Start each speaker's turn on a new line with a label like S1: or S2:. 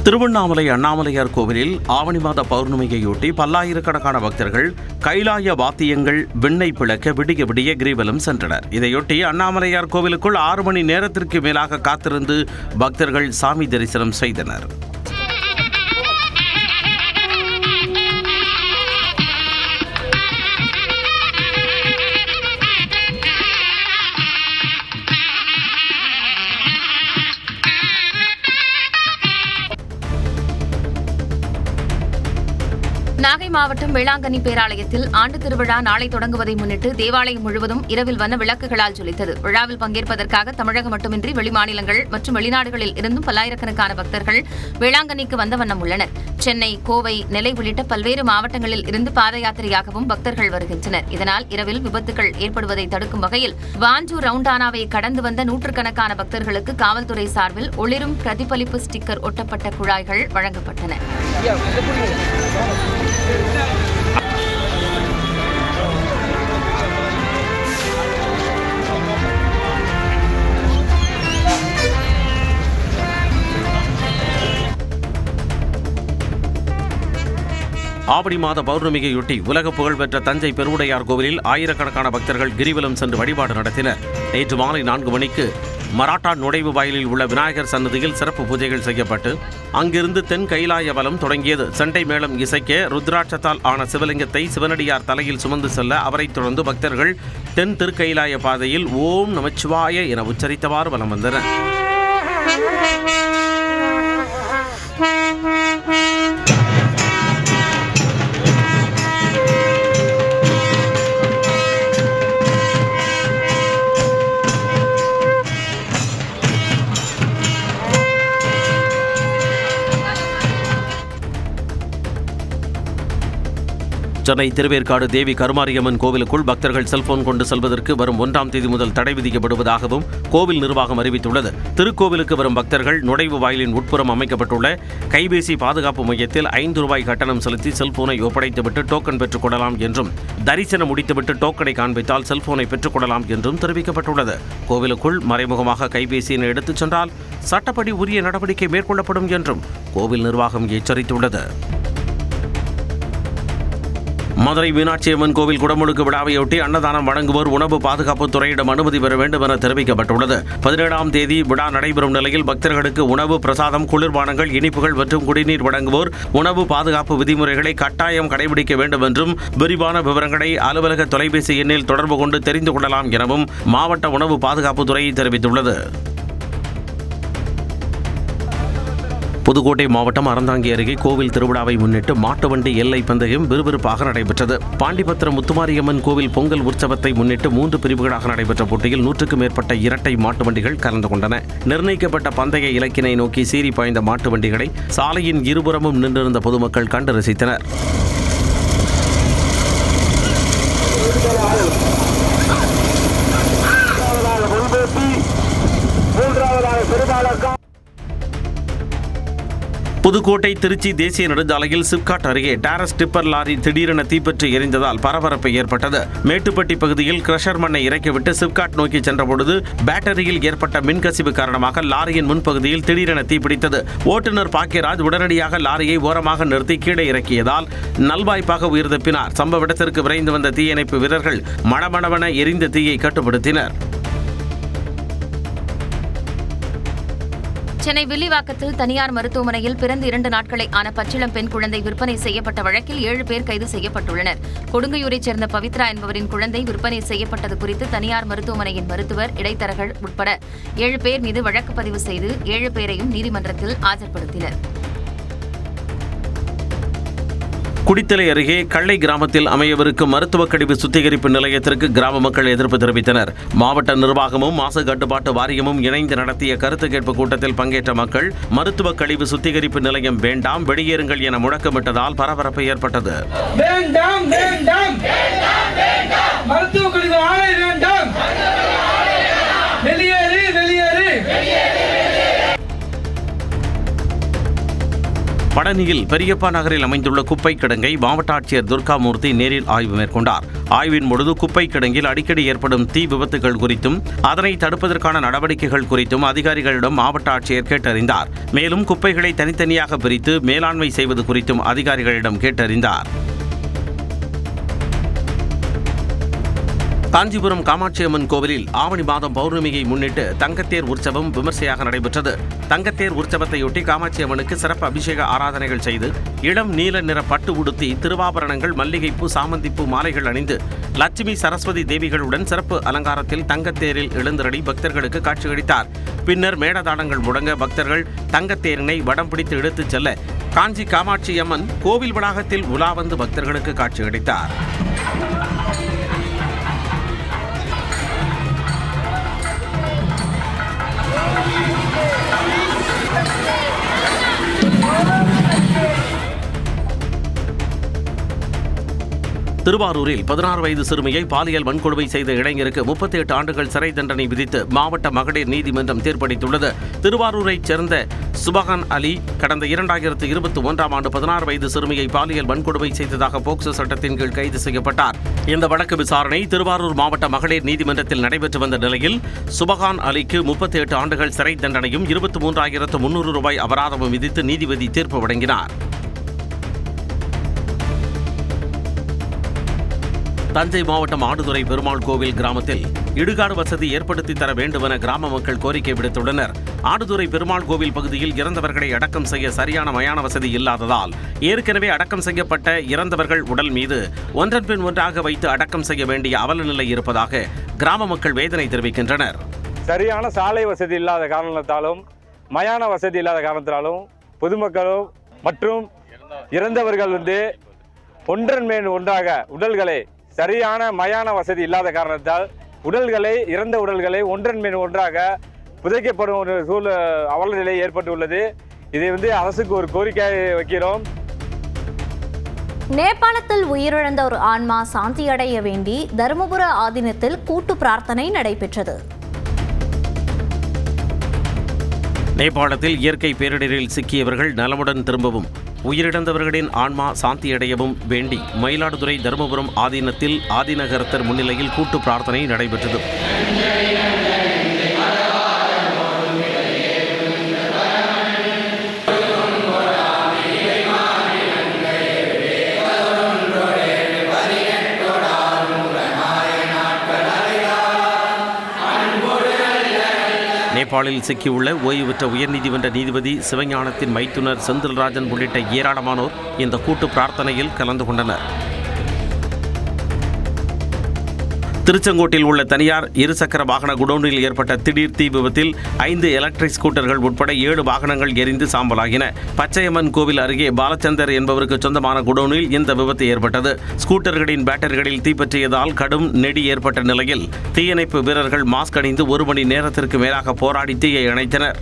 S1: திருவண்ணாமலை அண்ணாமலையார் கோவிலில் ஆவணி மாத பௌர்ணமியையொட்டி பல்லாயிரக்கணக்கான பக்தர்கள் கைலாய வாத்தியங்கள் விண்ணை பிளக்க விடிய விடிய கிரிவலம் சென்றனர். இதையொட்டி அண்ணாமலையார் கோவிலுக்குள் 6 மணி நேரத்திற்கு மேலாக காத்திருந்து பக்தர்கள் சாமி தரிசனம் செய்தனர்.
S2: நாகை மாவட்டம் வேளாங்கண்ணி பேராலயத்தில் ஆண்டு திருவிழா நாளை தொடங்குவதை முன்னிட்டு தேவாலயம் முழுவதும் இரவில் வண்ண விளக்குகளால் ஜொலித்தது. விழாவில் பங்கேற்பதற்காக தமிழகம் மட்டுமின்றி வெளிமாநிலங்கள் மற்றும் வெளிநாடுகளில் இருந்தும் பல்லாயிரக்கணக்கான பக்தர்கள் வேளாங்கண்ணிக்கு வந்த வண்ணம் உள்ளனர். சென்னை, கோவை, நெல்லை உள்ளிட்ட பல்வேறு மாவட்டங்களில் இருந்து பாத யாத்திரையாகவும் பக்தர்கள் வருகின்றனர். இதனால் இரவில் விபத்துகள் ஏற்படுவதை தடுக்கும் வகையில் வாஞ்சூர் ரவுண்டானாவை கடந்து வந்த நூற்றுக்கணக்கான பக்தர்களுக்கு காவல்துறை சார்பில் ஒளிரும் பிரதிபலிப்பு ஸ்டிக்கர் ஒட்டப்பட்ட குழாய்கள் வழங்கப்பட்டன.
S1: ஆவணி மாத பௌர்ணமியையொட்டி உலக புகழ்பெற்ற தஞ்சை பெருவுடையார் கோவிலில் ஆயிரக்கணக்கான பக்தர்கள் கிரிவலம் சென்று வழிபாடு நடத்தினர். நேற்று மாலை 4 மணிக்கு மராட்டா நுழைவு வாயிலில் உள்ள விநாயகர் சன்னதியில் சிறப்பு பூஜைகள் செய்யப்பட்டு அங்கிருந்து தென் கைலாய வலம் தொடங்கியது. சண்டை மேளம் இசைக்க ருத்ராட்சத்தால் ஆன சிவலிங்கத்தை சிவனடியார் தலையில் சுமந்து செல்ல அவரைத் தொடர்ந்து பக்தர்கள் தென் திருக்கைலாய பாதையில் ஓம் நமச்சிவாய என உச்சரித்தவாறு வலம் வந்தனர். சென்னை திருவேற்காடு தேவி கருமாரியம்மன் கோவிலுக்குள் பக்தர்கள் செல்போன் கொண்டு செல்வதற்கு வரும் 1ஆம் தேதி முதல் தடை விதிக்கப்படுவதாகவும் கோவில் நிர்வாகம் அறிவித்துள்ளது. திருக்கோவிலுக்கு வரும் பக்தர்கள் நுழைவு வாயிலின் உட்புறம் அமைக்கப்பட்டுள்ள கைபேசி பாதுகாப்பு மையத்தில் ₹5 கட்டணம் செலுத்தி செல்போனை ஒப்படைத்துவிட்டு டோக்கன் பெற்றுக் கொள்ளலாம் என்றும், தரிசனம் முடித்துவிட்டு டோக்கனை காண்பித்தால் செல்போனை பெற்றுக் கொள்ளலாம் என்றும் தெரிவிக்கப்பட்டுள்ளது. கோவிலுக்குள் மறைமுகமாக கைபேசியினை எடுத்துச் சென்றால் சட்டப்படி உரிய நடவடிக்கை மேற்கொள்ளப்படும் என்றும் கோவில் நிர்வாகம் எச்சரித்துள்ளது. மதுரை மீனாட்சி அம்மன் கோவில் குடமுழுக்கு விழாவையொட்டி அன்னதானம் வழங்குவோர் உணவு பாதுகாப்பு துறையிடம் அனுமதி பெற வேண்டும் என தெரிவிக்கப்பட்டுள்ளது. 17ஆம் தேதி விழா நடைபெறும் நிலையில் பக்தர்களுக்கு உணவு, பிரசாதம், குளிர்பானங்கள், இனிப்புகள் மற்றும் குடிநீர் வழங்குவோர் உணவு பாதுகாப்பு விதிமுறைகளை கட்டாயம் கடைபிடிக்க வேண்டும் என்றும், விரிவான விவரங்களை அலுவலக தொலைபேசி எண்ணில் தொடர்பு கொண்டு தெரிந்து கொள்ளலாம் எனவும் மாவட்ட உணவு பாதுகாப்பு துறை தெரிவித்துள்ளது. புதுக்கோட்டை மாவட்டம் அறந்தாங்கி அருகே கோவில் திருவிழாவை முன்னிட்டு மாட்டு வண்டி எல்லை பந்தயம் விறுவிறுப்பாக நடைபெற்றது. பாண்டிபத்திரம் முத்துமாரியம்மன் கோவில் பொங்கல் உற்சவத்தை முன்னிட்டு 3 பிரிவுகளாக நடைபெற்ற போட்டியில் 100க்கும் மேற்பட்ட இரட்டை மாட்டு வண்டிகள் கலந்து கொண்டன. நிர்ணயிக்கப்பட்ட பந்தய இலக்கினை நோக்கி சீறி பாய்ந்த மாட்டு வண்டிகளை சாலையின் இருபுறமும் நின்றிருந்த பொதுமக்கள் கண்டு ரசித்தனர். புதுக்கோட்டை திருச்சி தேசிய நெடுஞ்சாலையில் சிப்காட் அருகே டாரஸ் டிப்பர் லாரி திடீரென தீப்பற்றி எரிந்ததால் பரபரப்பு ஏற்பட்டது. மேட்டுப்பட்டி பகுதியில் கிரஷர் மண்ணை இறக்கிவிட்டு சிப்காட் நோக்கி சென்றபொழுது பேட்டரியில் ஏற்பட்ட மின்கசிவு காரணமாக லாரியின் முன்பகுதியில் திடீரென தீப்பிடித்தது. ஓட்டுநர் பாக்கியராஜ் உடனடியாக லாரியை ஓரமாக நிறுத்தி கீழே இறக்கியதால் நல்வாய்ப்பாக உயிர் தப்பினார். சம்பவ இடத்திற்கு விரைந்து வந்த தீயணைப்பு வீரர்கள் மணமணவென எரிந்த தீயை கட்டுப்படுத்தினர்.
S2: சென்னை வில்லிவாக்கத்தில் தனியார் மருத்துவமனையில் பிறந்து 2 நாட்களை ஆன பச்சிளம் பெண் குழந்தை விற்பனை செய்யப்பட்ட வழக்கில் 7 பேர் கைது செய்யப்பட்டுள்ளனர். கொடுங்கையூரைச் சேர்ந்த பவித்ரா என்பவரின் குழந்தை விற்பனை செய்யப்பட்டது குறித்து தனியார் மருத்துவமனையின் மருத்துவர், இடைத்தரகர் உட்பட 7 பேர் மீது வழக்கு பதிவு செய்து 7 பேரையும் நீதிமன்றத்தில் ஆஜர்படுத்தினர்.
S1: குடித்தலை அருகே கள்ளை கிராமத்தில் அமையவிருக்கும் மருத்துவ கழிவு சுத்திகரிப்பு நிலையத்திற்கு கிராம மக்கள் எதிர்ப்பு தெரிவித்தனர். மாவட்ட நிர்வாகமும் மாசு கட்டுப்பாட்டு வாரியமும் இணைந்து நடத்திய கருத்து கேட்பு கூட்டத்தில் பங்கேற்ற மக்கள் மருத்துவ கழிவு சுத்திகரிப்பு நிலையம் வேண்டாம், வெளியேறுங்கள் என முழக்கமிட்டதால் பரபரப்பு ஏற்பட்டது. பழனியில் பெரியப்பா நகரில் அமைந்துள்ள குப்பை கிடங்கை மாவட்ட ஆட்சியர் துர்காமூர்த்தி நேரில் ஆய்வு மேற்கொண்டார். ஆய்வின் பொழுது குப்பை கிடங்கில் அடிக்கடி ஏற்படும் தீ விபத்துகள் குறித்தும் அதனை தடுப்பதற்கான நடவடிக்கைகள் குறித்தும் அதிகாரிகளிடம் மாவட்ட ஆட்சியர் கேட்டறிந்தார். மேலும் குப்பைகளை தனித்தனியாக பிரித்து மேலாண்மை செய்வது குறித்தும் அதிகாரிகளிடம் கேட்டறிந்தார். காஞ்சிபுரம் காமாட்சியம்மன் கோவிலில் ஆவணி மாதம் பௌர்ணமியை முன்னிட்டு தங்கத்தேர் உற்சவம் விமர்சையாக நடைபெற்றது. தங்கத்தேர் உற்சவத்தையொட்டி காமாட்சியம்மனுக்கு சிறப்பு அபிஷேக ஆராதனைகள் செய்து இளம் நீல நிற பட்டு உடுத்தி திருவாபரணங்கள், மல்லிகைப்பூ, சாமந்திப்பூ மாலைகள் அணிந்து லட்சுமி, சரஸ்வதி தேவிகளுடன் சிறப்பு அலங்காரத்தில் தங்கத்தேரில் எழுந்தருளி பக்தர்களுக்கு காட்சியளித்தார். பின்னர் மேளதாளங்கள் முழங்க பக்தர்கள் தங்கத்தேரினை வடம் பிடித்து இழுத்துச் செல்ல காஞ்சி காமாட்சியம்மன் கோவில் வளாகத்தில் உலா வந்து பக்தர்களுக்கு காட்சியளித்தார். திருவாரூரில் 16 வயது சிறுமியை பாலியல் வன்கொடுமை செய்த இளைஞருக்கு 38 ஆண்டுகள் சிறை தண்டனை விதித்து மாவட்ட மகளிர் நீதிமன்றம் தீர்ப்பளித்துள்ளது. திருவாரூரைச் சேர்ந்த சுபஹான் அலி கடந்த 2021ஆம் ஆண்டு 16 வயது சிறுமியை பாலியல் வன்கொடுமை செய்ததாக போக்சோ சட்டத்தின் கீழ் கைது செய்யப்பட்டார். இந்த வழக்கு விசாரணை திருவாரூர் மாவட்ட மகளிர் நீதிமன்றத்தில் நடைபெற்று வந்த நிலையில் சுபஹான் அலிக்கு 38 ஆண்டுகள் சிறை தண்டனையும் 23,300 ரூபாய் அபராதமும் விதித்து நீதிபதி தீர்ப்பு வழங்கினார். தஞ்சை மாவட்டம் ஆடுதுறை பெருமாள் கோவில் கிராமத்தில் இடுகாடு வசதி ஏற்படுத்தி தர வேண்டுமென கிராம மக்கள் கோரிக்கை விடுத்துள்ளனர். ஆடுதுறை பெருமாள் கோவில் பகுதியில் இறந்தவர்களை அடக்கம் செய்ய சரியான மயான வசதி இல்லாததால் ஏற்கனவே அடக்கம் செய்யப்பட்ட இறந்தவர்கள் உடல் மீது ஒன்றன் பின் ஒன்றாக வைத்து அடக்கம் செய்ய வேண்டிய அவல நிலை இருப்பதாக கிராம மக்கள் வேதனை தெரிவிக்கின்றனர்.
S3: சரியான சாலை வசதி இல்லாத காரணத்தாலும், மயான வசதி இல்லாத காரணத்தினாலும் பொதுமக்களும் மற்றும் இறந்தவர்கள் ஒன்றன் மேல் ஒன்றாக உடல்களை சரியான மயான வசதி இல்லாத காரணத்தால் இறந்த உடல்களை ஒன்றன் மேல் ஒன்றாக புதைக்கப்படும் ஒரு அவல நிலை ஏற்பட்டுள்ளது. இதை அரசுக்கு ஒரு கோரிக்கை வைக்கிறோம்.
S4: நேபாளத்தில் உயிரிழந்த ஒரு ஆன்மா சாந்தியடைய வேண்டி தருமபுர ஆதீனத்தில் கூட்டு பிரார்த்தனை நடைபெற்றது.
S1: நேபாளத்தில் இயற்கை பேரிடரில் சிக்கியவர்கள் நலமுடன் திரும்பவும், உயிரிழந்தவர்களின் ஆன்மா சாந்தியடையவும் வேண்டி மயிலாடுதுறை தருமபுரம் ஆதீனத்தில் ஆதீனகர்த்தர் முன்னிலையில் கூட்டு பிரார்த்தனை நடைபெற்றது. நேபாளில் சிக்கியுள்ள ஓய்வு பெற்ற உயர்நீதிமன்ற நீதிபதி சிவஞானத்தின் மைத்துனர் செந்தில்ராஜன் உள்ளிட்ட ஏராளமானோர் இந்த கூட்டு பிரார்த்தனையில் கலந்து கொண்டனர். திருச்செங்கோட்டில் உள்ள தனியார் இருசக்கர வாகன குடோனில் ஏற்பட்ட திடீர் தீ விபத்தில் 5 எலக்ட்ரிக் ஸ்கூட்டர்கள் உட்பட 7 வாகனங்கள் எரிந்து சாம்பலாகின. பச்சையம்மன் கோவில் அருகே பாலச்சந்தர் என்பவருக்கு சொந்தமான குடோனில் இந்த விபத்து ஏற்பட்டது. ஸ்கூட்டர்களின் பேட்டரிகளில் தீப்பற்றியதால் கடும் நெடி ஏற்பட்ட நிலையில் தீயணைப்பு வீரர்கள் மாஸ்க் அணிந்து 1 மணி நேரத்திற்கு மேலாக போராடி தீயை அணைத்தனர்.